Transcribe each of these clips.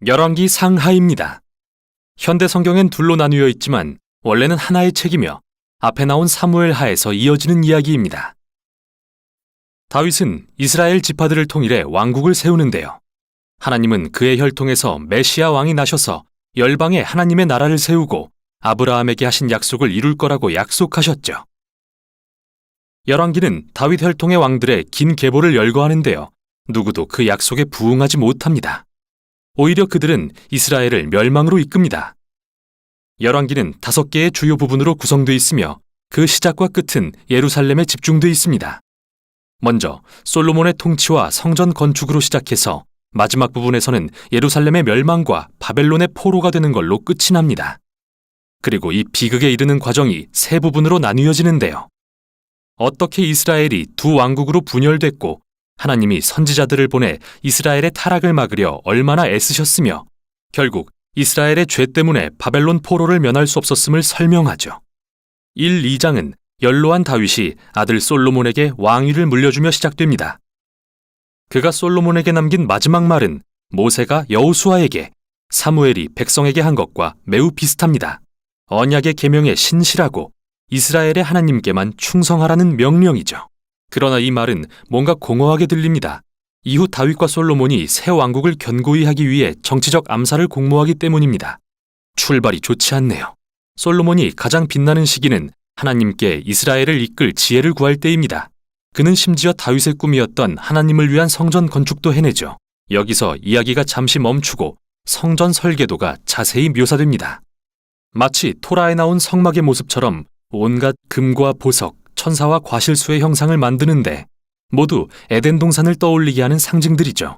열왕기 상하입니다. 현대 성경엔 둘로 나뉘어 있지만 원래는 하나의 책이며 앞에 나온 사무엘 하에서 이어지는 이야기입니다. 다윗은 이스라엘 지파들을 통일해 왕국을 세우는데요. 하나님은 그의 혈통에서 메시아 왕이 나셔서 열방에 하나님의 나라를 세우고 아브라함에게 하신 약속을 이룰 거라고 약속하셨죠. 열왕기는 다윗 혈통의 왕들의 긴 계보를 열거하는데요. 누구도 그 약속에 부응하지 못합니다. 오히려 그들은 이스라엘을 멸망으로 이끕니다. 열왕기는 5개의 주요 부분으로 구성되어 있으며 그 시작과 끝은 예루살렘에 집중되어 있습니다. 먼저 솔로몬의 통치와 성전 건축으로 시작해서 마지막 부분에서는 예루살렘의 멸망과 바벨론의 포로가 되는 걸로 끝이 납니다. 그리고 이 비극에 이르는 과정이 3부분으로 나뉘어지는데요. 어떻게 이스라엘이 두 왕국으로 분열됐고 하나님이 선지자들을 보내 이스라엘의 타락을 막으려 얼마나 애쓰셨으며 결국 이스라엘의 죄 때문에 바벨론 포로를 면할 수 없었음을 설명하죠. 1, 2장은 연로한 다윗이 아들 솔로몬에게 왕위를 물려주며 시작됩니다. 그가 솔로몬에게 남긴 마지막 말은 모세가 여호수아에게, 사무엘이 백성에게 한 것과 매우 비슷합니다. 언약의 계명에 신실하고 이스라엘의 하나님께만 충성하라는 명령이죠. 그러나 이 말은 뭔가 공허하게 들립니다. 이후 다윗과 솔로몬이 새 왕국을 견고히 하기 위해 정치적 암살을 공모하기 때문입니다. 출발이 좋지 않네요. 솔로몬이 가장 빛나는 시기는 하나님께 이스라엘을 이끌 지혜를 구할 때입니다. 그는 심지어 다윗의 꿈이었던 하나님을 위한 성전 건축도 해내죠. 여기서 이야기가 잠시 멈추고 성전 설계도가 자세히 묘사됩니다. 마치 토라에 나온 성막의 모습처럼 온갖 금과 보석, 천사와 과실수의 형상을 만드는데 모두 에덴 동산을 떠올리게 하는 상징들이죠.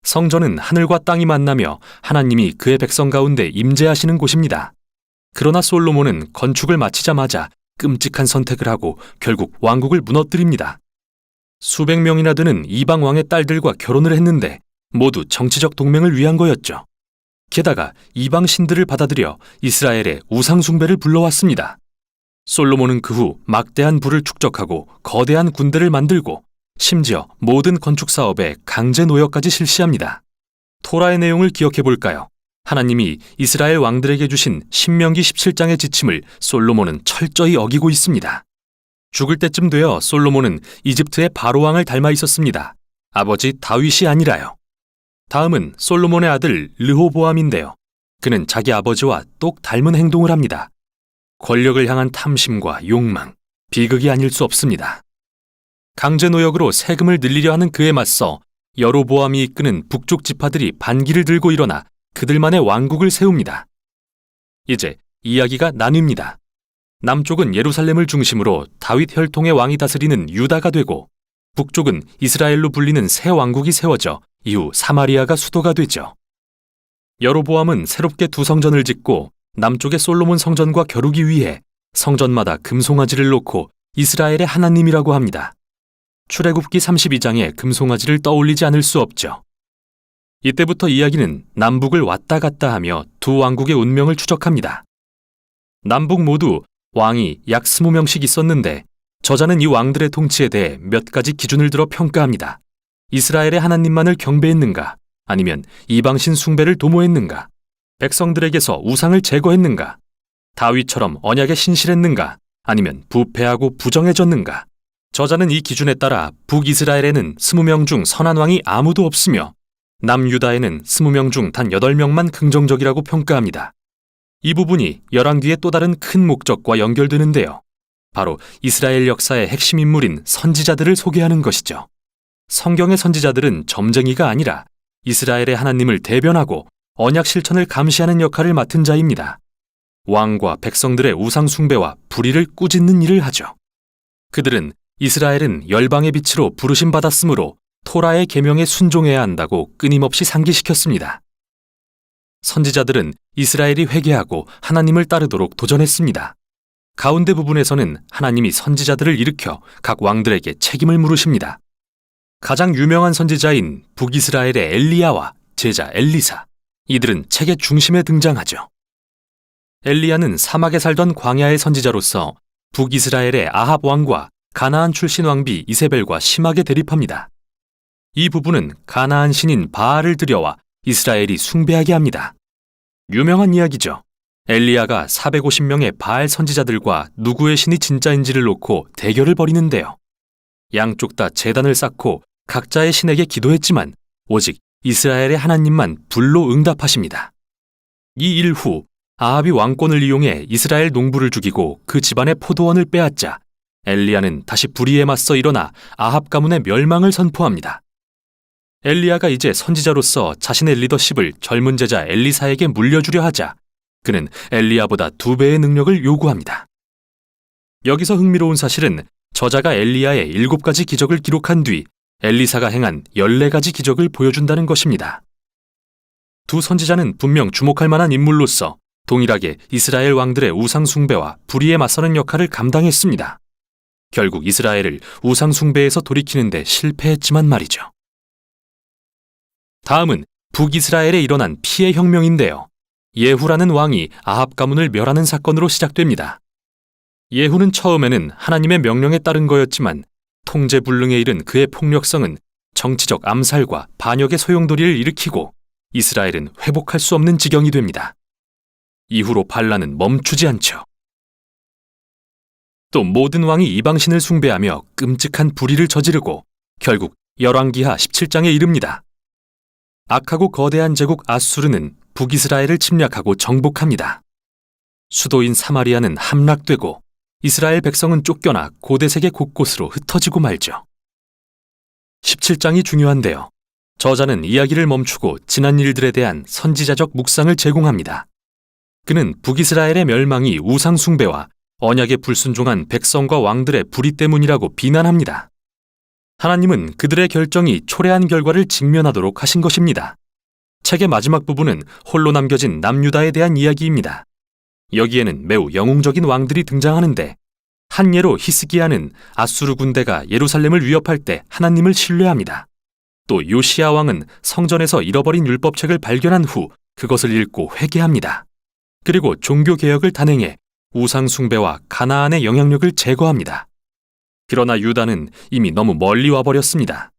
성전은 하늘과 땅이 만나며 하나님이 그의 백성 가운데 임재하시는 곳입니다. 그러나 솔로몬은 건축을 마치자마자 끔찍한 선택을 하고 결국 왕국을 무너뜨립니다. 수백 명이나 되는 이방 왕의 딸들과 결혼을 했는데 모두 정치적 동맹을 위한 거였죠. 게다가 이방 신들을 받아들여 이스라엘의 우상 숭배를 불러왔습니다. 솔로몬은 그 후 막대한 부를 축적하고 거대한 군대를 만들고 심지어 모든 건축 사업에 강제 노역까지 실시합니다. 토라의 내용을 기억해 볼까요? 하나님이 이스라엘 왕들에게 주신 신명기 17장의 지침을 솔로몬은 철저히 어기고 있습니다. 죽을 때쯤 되어 솔로몬은 이집트의 바로 왕을 닮아 있었습니다. 아버지 다윗이 아니라요. 다음은 솔로몬의 아들 르호보암인데요. 그는 자기 아버지와 똑 닮은 행동을 합니다. 권력을 향한 탐심과 욕망, 비극이 아닐 수 없습니다. 강제 노역으로 세금을 늘리려 하는 그에 맞서 여로보암이 이끄는 북쪽 지파들이 반기를 들고 일어나 그들만의 왕국을 세웁니다. 이제 이야기가 나뉩니다. 남쪽은 예루살렘을 중심으로 다윗 혈통의 왕이 다스리는 유다가 되고 북쪽은 이스라엘로 불리는 새 왕국이 세워져 이후 사마리아가 수도가 되죠. 여로보암은 새롭게 두 성전을 짓고 남쪽의 솔로몬 성전과 겨루기 위해 성전마다 금송아지를 놓고 이스라엘의 하나님이라고 합니다. 출애굽기 32장에 금송아지를 떠올리지 않을 수 없죠. 이때부터 이야기는 남북을 왔다 갔다 하며 두 왕국의 운명을 추적합니다. 남북 모두 왕이 약 20명씩 있었는데 저자는 이 왕들의 통치에 대해 몇 가지 기준을 들어 평가합니다. 이스라엘의 하나님만을 경배했는가? 아니면 이방신 숭배를 도모했는가? 백성들에게서 우상을 제거했는가? 다윗처럼 언약에 신실했는가? 아니면 부패하고 부정해졌는가? 저자는 이 기준에 따라 북이스라엘에는 20명 중 선한 왕이 아무도 없으며 남유다에는 20명 중 단 8명만 긍정적이라고 평가합니다. 이 부분이 열왕기의 또 다른 큰 목적과 연결되는데요. 바로 이스라엘 역사의 핵심 인물인 선지자들을 소개하는 것이죠. 성경의 선지자들은 점쟁이가 아니라 이스라엘의 하나님을 대변하고 언약 실천을 감시하는 역할을 맡은 자입니다. 왕과 백성들의 우상 숭배와 불의를 꾸짖는 일을 하죠. 그들은 이스라엘은 열방의 빛으로 부르심 받았으므로 토라의 계명에 순종해야 한다고 끊임없이 상기시켰습니다. 선지자들은 이스라엘이 회개하고 하나님을 따르도록 도전했습니다. 가운데 부분에서는 하나님이 선지자들을 일으켜 각 왕들에게 책임을 물으십니다. 가장 유명한 선지자인 북이스라엘의 엘리야와 제자 엘리사, 이들은 책의 중심에 등장하죠. 엘리야는 사막에 살던 광야의 선지자로서 북이스라엘의 아합 왕과 가나안 출신 왕비 이세벨과 심하게 대립합니다. 이 부부는 가나안 신인 바알을 들여와 이스라엘이 숭배하게 합니다. 유명한 이야기죠. 엘리야가 450명의 바알 선지자들과 누구의 신이 진짜인지를 놓고 대결을 벌이는데요. 양쪽 다 제단을 쌓고 각자의 신에게 기도했지만 오직 이스라엘의 하나님만 불로 응답하십니다. 이 일 후 아합이 왕권을 이용해 이스라엘 농부를 죽이고 그 집안의 포도원을 빼앗자 엘리야는 다시 불의에 맞서 일어나 아합 가문의 멸망을 선포합니다. 엘리야가 이제 선지자로서 자신의 리더십을 젊은 제자 엘리사에게 물려주려 하자 그는 엘리야보다 2배의 능력을 요구합니다. 여기서 흥미로운 사실은 저자가 엘리야의 7가지 기적을 기록한 뒤 엘리사가 행한 14가지 기적을 보여준다는 것입니다. 두 선지자는 분명 주목할 만한 인물로서 동일하게 이스라엘 왕들의 우상 숭배와 불의에 맞서는 역할을 감당했습니다. 결국 이스라엘을 우상 숭배에서 돌이키는 데 실패했지만 말이죠. 다음은 북이스라엘에 일어난 피해 혁명인데요. 예후라는 왕이 아합 가문을 멸하는 사건으로 시작됩니다. 예후는 처음에는 하나님의 명령에 따른 거였지만 통제불능에 이른 그의 폭력성은 정치적 암살과 반역의 소용돌이를 일으키고 이스라엘은 회복할 수 없는 지경이 됩니다. 이후로 반란은 멈추지 않죠. 또 모든 왕이 이방신을 숭배하며 끔찍한 불의를 저지르고 결국 열왕기하 17장에 이릅니다. 악하고 거대한 제국 아수르는 북이스라엘을 침략하고 정복합니다. 수도인 사마리아는 함락되고 이스라엘 백성은 쫓겨나 고대 세계 곳곳으로 흩어지고 말죠. 17장이 중요한데요. 저자는 이야기를 멈추고 지난 일들에 대한 선지자적 묵상을 제공합니다. 그는 북이스라엘의 멸망이 우상 숭배와 언약에 불순종한 백성과 왕들의 불의 때문이라고 비난합니다. 하나님은 그들의 결정이 초래한 결과를 직면하도록 하신 것입니다. 책의 마지막 부분은 홀로 남겨진 남유다에 대한 이야기입니다. 여기에는 매우 영웅적인 왕들이 등장하는데 한 예로 히스기야는 아수르 군대가 예루살렘을 위협할 때 하나님을 신뢰합니다. 또 요시야 왕은 성전에서 잃어버린 율법책을 발견한 후 그것을 읽고 회개합니다. 그리고 종교개혁을 단행해 우상 숭배와 가나안의 영향력을 제거합니다. 그러나 유다는 이미 너무 멀리 와버렸습니다.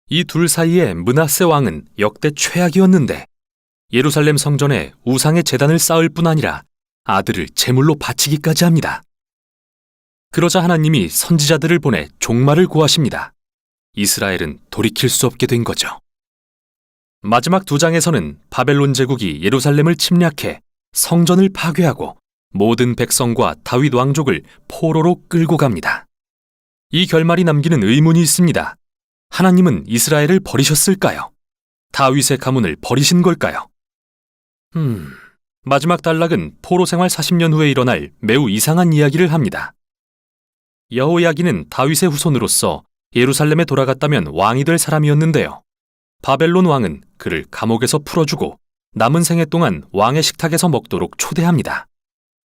이 둘 사이에 므낫세 왕은 역대 최악이었는데 예루살렘 성전에 우상의 제단을 쌓을 뿐 아니라 아들을 제물로 바치기까지 합니다. 그러자 하나님이 선지자들을 보내 종말을 고하십니다. 이스라엘은 돌이킬 수 없게 된 거죠. 마지막 2장에서는 바벨론 제국이 예루살렘을 침략해 성전을 파괴하고 모든 백성과 다윗 왕족을 포로로 끌고 갑니다. 이 결말이 남기는 의문이 있습니다. 하나님은 이스라엘을 버리셨을까요? 다윗의 가문을 버리신 걸까요? 마지막 단락은 포로 생활 40년 후에 일어날 매우 이상한 이야기를 합니다. 여호야긴은 다윗의 후손으로서 예루살렘에 돌아갔다면 왕이 될 사람이었는데요. 바벨론 왕은 그를 감옥에서 풀어주고 남은 생애 동안 왕의 식탁에서 먹도록 초대합니다.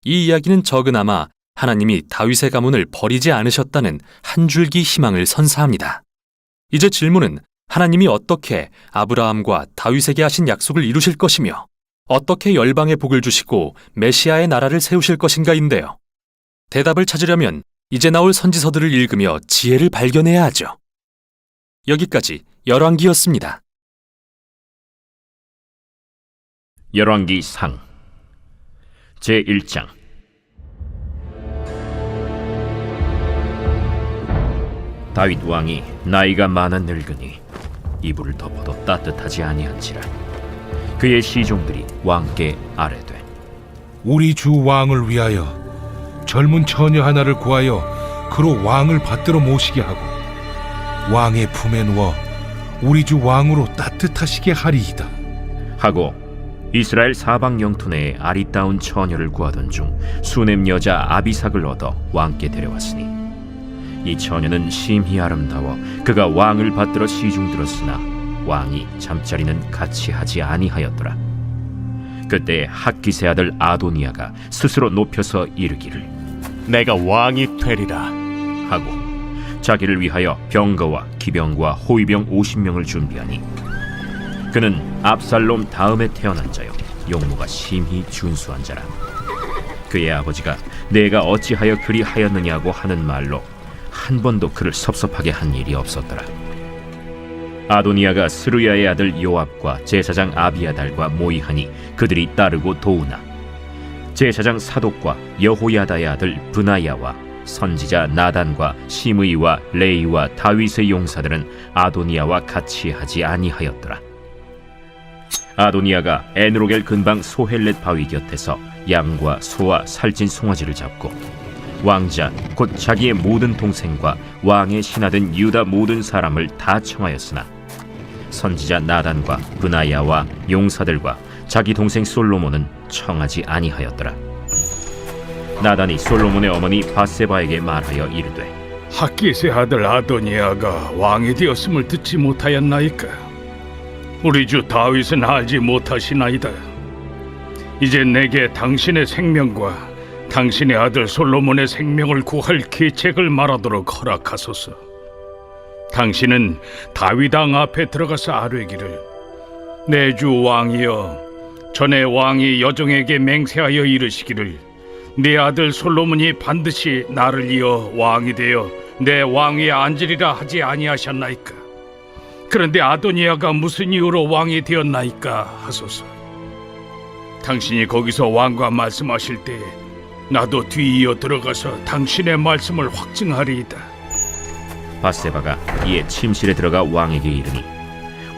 이 이야기는 적으나마 하나님이 다윗의 가문을 버리지 않으셨다는 한 줄기 희망을 선사합니다. 이제 질문은 하나님이 어떻게 아브라함과 다윗에게 하신 약속을 이루실 것이며 어떻게 열방에 복을 주시고 메시아의 나라를 세우실 것인가인데요. 대답을 찾으려면 이제 나올 선지서들을 읽으며 지혜를 발견해야 하죠. 여기까지 열왕기였습니다. 열왕기상 제1장. 다윗 왕이 나이가 많아 늙으니 이불을 덮어도 따뜻하지 아니한지라 그의 시종들이 왕께 아뢰되 우리 주 왕을 위하여 젊은 처녀 하나를 구하여 그로 왕을 받들어 모시게 하고 왕의 품에 누워 우리 주 왕으로 따뜻하시게 하리이다 하고 이스라엘 사방 영토 내에 아리따운 처녀를 구하던 중 수넴 여자 아비삭을 얻어 왕께 데려왔으니 이 처녀는 심히 아름다워 그가 왕을 받들어 시중들었으나 왕이 잠자리는 같이 하지 아니하였더라. 그때 학기세 아들 아도니아가 스스로 높여서 이르기를 내가 왕이 되리라 하고 자기를 위하여 병거와 기병과 호위병 50명을 준비하니 그는 압살롬 다음에 태어난 자요 용모가 심히 준수한 자라. 그의 아버지가 내가 어찌하여 그리 하였느냐고 하는 말로 한 번도 그를 섭섭하게 한 일이 없었더라. 아도니아가 스루야의 아들 요압과 제사장 아비아달과 모이하니 그들이 따르고 도우나 제사장 사독과 여호야다의 아들 브나야와 선지자 나단과 시므이와 레이와 다윗의 용사들은 아도니아와 같이 하지 아니하였더라. 아도니아가 에누로겔 근방 소헬렛 바위 곁에서 양과 소와 살찐 송아지를 잡고 왕자 곧 자기의 모든 동생과 왕의 신하된 유다 모든 사람을 다 청하였으나 선지자 나단과 브나야와 용사들과 자기 동생 솔로몬은 청하지 아니하였더라. 나단이 솔로몬의 어머니 바세바에게 말하여 이르되 핫깃의 아들 아도니아가 왕이 되었음을 듣지 못하였나이까? 우리 주 다윗은 알지 못하시나이다. 이제 내게 당신의 생명과 당신의 아들 솔로몬의 생명을 구할 계책을 말하도록 허락하소서. 당신은 다윗 왕 앞에 들어가서 아뢰기를 내 주 왕이여, 전에 왕이 여종에게 맹세하여 이르시기를 네 아들 솔로몬이 반드시 나를 이어 왕이 되어 내 왕위에 앉으리라 하지 아니하셨나이까? 그런데 아도니아가 무슨 이유로 왕이 되었나이까 하소서. 당신이 거기서 왕과 말씀하실 때에 나도 뒤이어 들어가서 당신의 말씀을 확증하리이다. 바세바가 이에 침실에 들어가 왕에게 이르니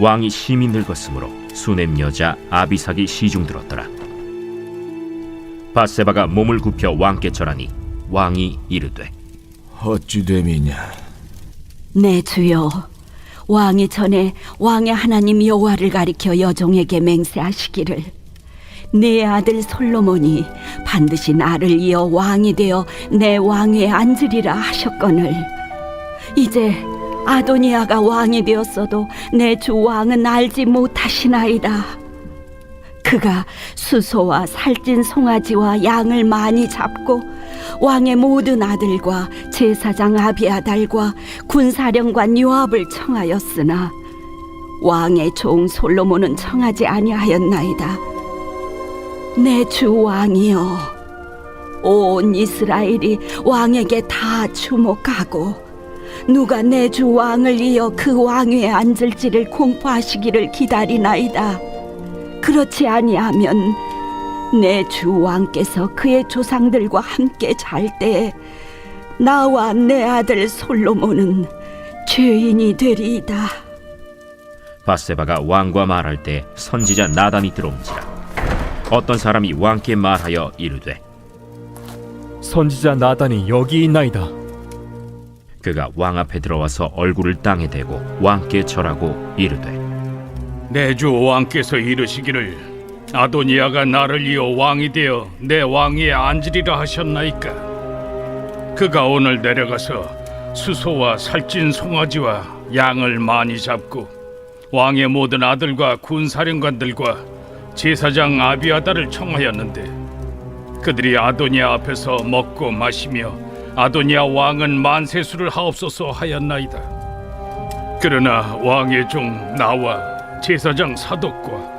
왕이 심히 늙었으므로 수넴 여자 아비삭이 시중 들었더라. 바세바가 몸을 굽혀 왕께 절하니 왕이 이르되 어찌 됨이냐? 내 주여, 왕이 전에 왕의 하나님 여호와를 가리켜 여종에게 맹세하시기를 내 아들 솔로몬이 반드시 나를 이어 왕이 되어 내 왕위에 앉으리라 하셨거늘 이제 아도니아가 왕이 되었어도 내 주 왕은 알지 못하시나이다. 그가 수소와 살찐 송아지와 양을 많이 잡고 왕의 모든 아들과 제사장 아비아달과 군사령관 요압을 청하였으나 왕의 종 솔로몬은 청하지 아니하였나이다. 내 주 왕이여, 온 이스라엘이 왕에게 다 주목하고 누가 내 주 왕을 이어 그 왕위에 앉을지를 공포하시기를 기다리나이다. 그렇지 아니하면 내 주 왕께서 그의 조상들과 함께 잘 때에 나와 내 아들 솔로몬은 죄인이 되리이다. 바세바가 왕과 말할 때 선지자 나단이 들어온지라. 어떤 사람이 왕께 말하여 이르되 선지자 나단이 여기 있나이다. 그가 왕 앞에 들어와서 얼굴을 땅에 대고 왕께 절하고 이르되 내 주 왕께서 이르시기를 아도니아가 나를 이어 왕이 되어 내 왕위에 앉으리라 하셨나이까? 그가 오늘 내려가서 수소와 살찐 송아지와 양을 많이 잡고 왕의 모든 아들과 군사령관들과 제사장 아비아달을 청하였는데 그들이 아도니아 앞에서 먹고 마시며 아도니아 왕은 만세수를 하옵소서 하였나이다. 그러나 왕의 종 나와 제사장 사독과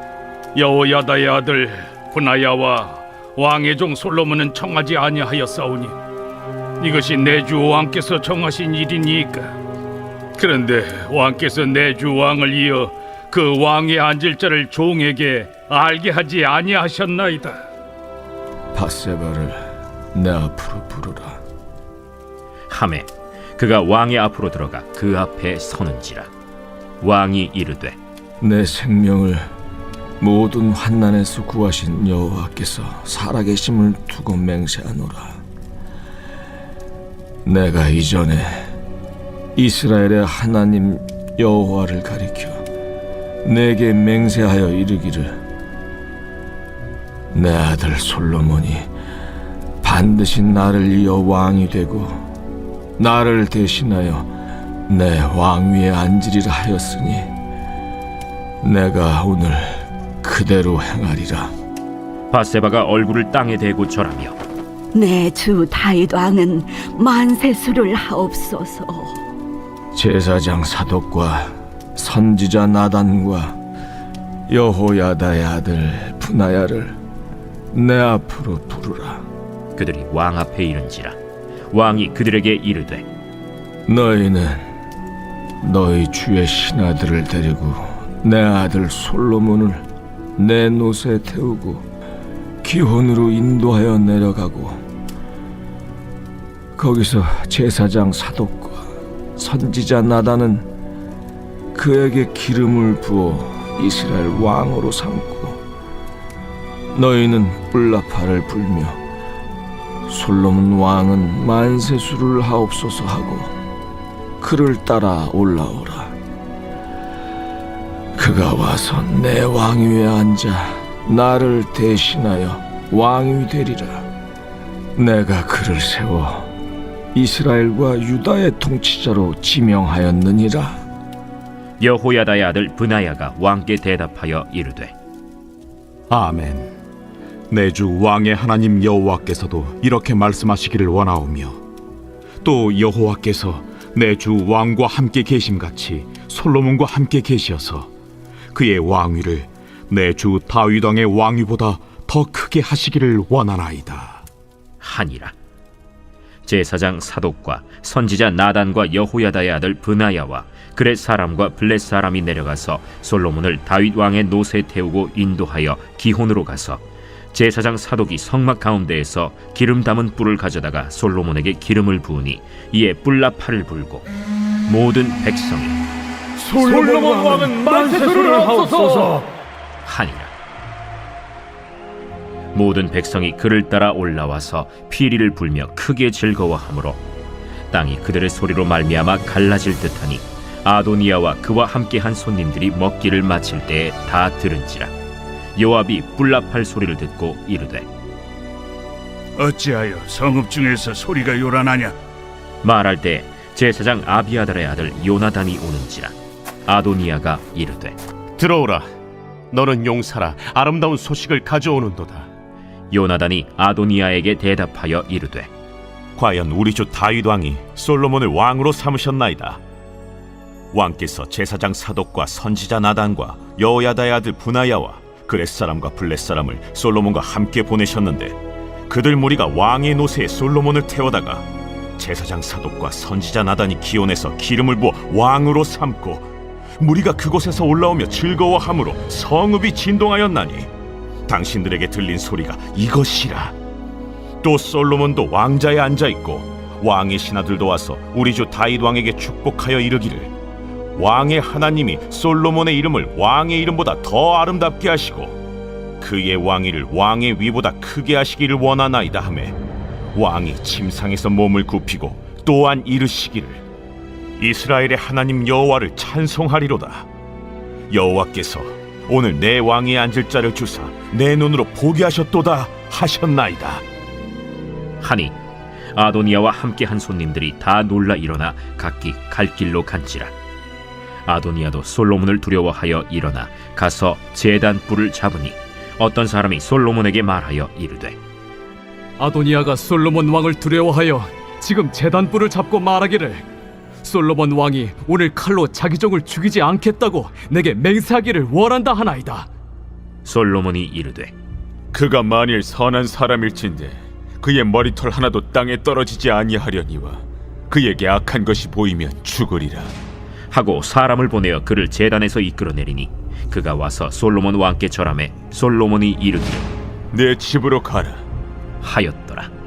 여호야다의 아들 브나야와 왕의 종 솔로몬은 청하지 아니하였사오니 이것이 내 주 왕께서 정하신 일이니까. 그런데 왕께서 내 주 왕을 이어 그 왕에 앉을 자를 종에게 알게 하지 아니하셨나이다. 바세바를 내 앞으로 부르라. 하매 그가 왕의 앞으로 들어가 그 앞에 서는지라. 왕이 이르되 내 생명을 모든 환난에서 구하신 여호와께서 살아계심을 두고 맹세하노라. 내가 이전에 이스라엘의 하나님 여호와를 가리켜 내게 맹세하여 이르기를 내 아들 솔로몬이 반드시 나를 이어 왕이 되고 나를 대신하여 내 왕위에 앉으리라 하였으니 내가 오늘 그대로 행하리라. 바세바가 얼굴을 땅에 대고 절하며 내 주 다윗 왕은 만세수를 하옵소서. 제사장 사독과 선지자 나단과 여호야다의 아들 브나야를 내 앞으로 부르라. 그들이 왕 앞에 이른지라. 왕이 그들에게 이르되 너희는 너희 주의 신하들을 데리고 내 아들 솔로몬을 내 노새에 태우고 기혼으로 인도하여 내려가고 거기서 제사장 사독과 선지자 나단은 그에게 기름을 부어 이스라엘 왕으로 삼고 너희는 뿔나팔을 불며 솔로몬 왕은 만세수를 하옵소서 하고 그를 따라 올라오라. 그가 와서 내 왕위에 앉아 나를 대신하여 왕이 되리라. 내가 그를 세워 이스라엘과 유다의 통치자로 지명하였느니라. 여호야다의 아들 브나야가 왕께 대답하여 이르되 아멘. 내 주 왕의 하나님 여호와께서도 이렇게 말씀하시기를 원하오며 또 여호와께서 내 주 왕과 함께 계심같이 솔로몬과 함께 계시어서 그의 왕위를 내 주 다윗 왕의 왕위보다 더 크게 하시기를 원하나이다 하니라. 제사장 사독과 선지자 나단과 여호야다의 아들 브나야와 그렛 사람과 블렛 사람이 내려가서 솔로몬을 다윗 왕의 노새에 태우고 인도하여 기혼으로 가서 제사장 사독이 성막 가운데에서 기름 담은 뿔을 가져다가 솔로몬에게 기름을 부으니 이에 뿔나팔을 불고 모든 백성이 솔로몬 왕은 만세수를 하옵소서 하니라. 모든 백성이 그를 따라 올라와서 피리를 불며 크게 즐거워하므로 땅이 그들의 소리로 말미암아 갈라질 듯하니 아도니아와 그와 함께한 손님들이 먹기를 마칠 때에 다 들은지라. 요압이 뿔나팔 소리를 듣고 이르되 어찌하여 성읍 중에서 소리가 요란하냐? 말할 때 제사장 아비아달의 아들 요나단이 오는지라. 아도니아가 이르되 들어오라. 너는 용사라 아름다운 소식을 가져오는도다. 요나단이 아도니아에게 대답하여 이르되 과연 우리 주 다윗 왕이 솔로몬을 왕으로 삼으셨나이다. 왕께서 제사장 사독과 선지자 나단과 여호야다의 아들 브나야와 그렛 사람과 블렛 사람을 솔로몬과 함께 보내셨는데 그들 무리가 왕의 노새에 솔로몬을 태워다가 제사장 사독과 선지자 나단이 기온에서 기름을 부어 왕으로 삼고 무리가 그곳에서 올라오며 즐거워함으로 성읍이 진동하였나니 당신들에게 들린 소리가 이것이라. 또 솔로몬도 왕자에 앉아있고 왕의 신하들도 와서 우리 주 다윗 왕에게 축복하여 이르기를 왕의 하나님이 솔로몬의 이름을 왕의 이름보다 더 아름답게 하시고 그의 왕위를 왕의 위보다 크게 하시기를 원하나이다 하매 왕이 침상에서 몸을 굽히고 또한 이르시기를 이스라엘의 하나님 여호와를 찬송하리로다. 여호와께서 오늘 내 왕위에 앉을 자를 주사 내 눈으로 보게 하셨도다 하셨나이다 하니 아도니아와 함께한 손님들이 다 놀라 일어나 각기 갈 길로 간지라. 아도니아도 솔로몬을 두려워하여 일어나 가서 제단 뿔을 잡으니 어떤 사람이 솔로몬에게 말하여 이르되 아도니아가 솔로몬 왕을 두려워하여 지금 제단뿔을 잡고 말하기를 솔로몬 왕이 오늘 칼로 자기 종을 죽이지 않겠다고 내게 맹세하기를 원한다 하나이다. 솔로몬이 이르되 그가 만일 선한 사람일진데 그의 머리털 하나도 땅에 떨어지지 아니하려니와 그에게 악한 것이 보이면 죽으리라 하고 사람을 보내어 그를 제단에서 이끌어내리니 그가 와서 솔로몬 왕께 절하매 솔로몬이 이르기를 내 집으로 가라 하였더라.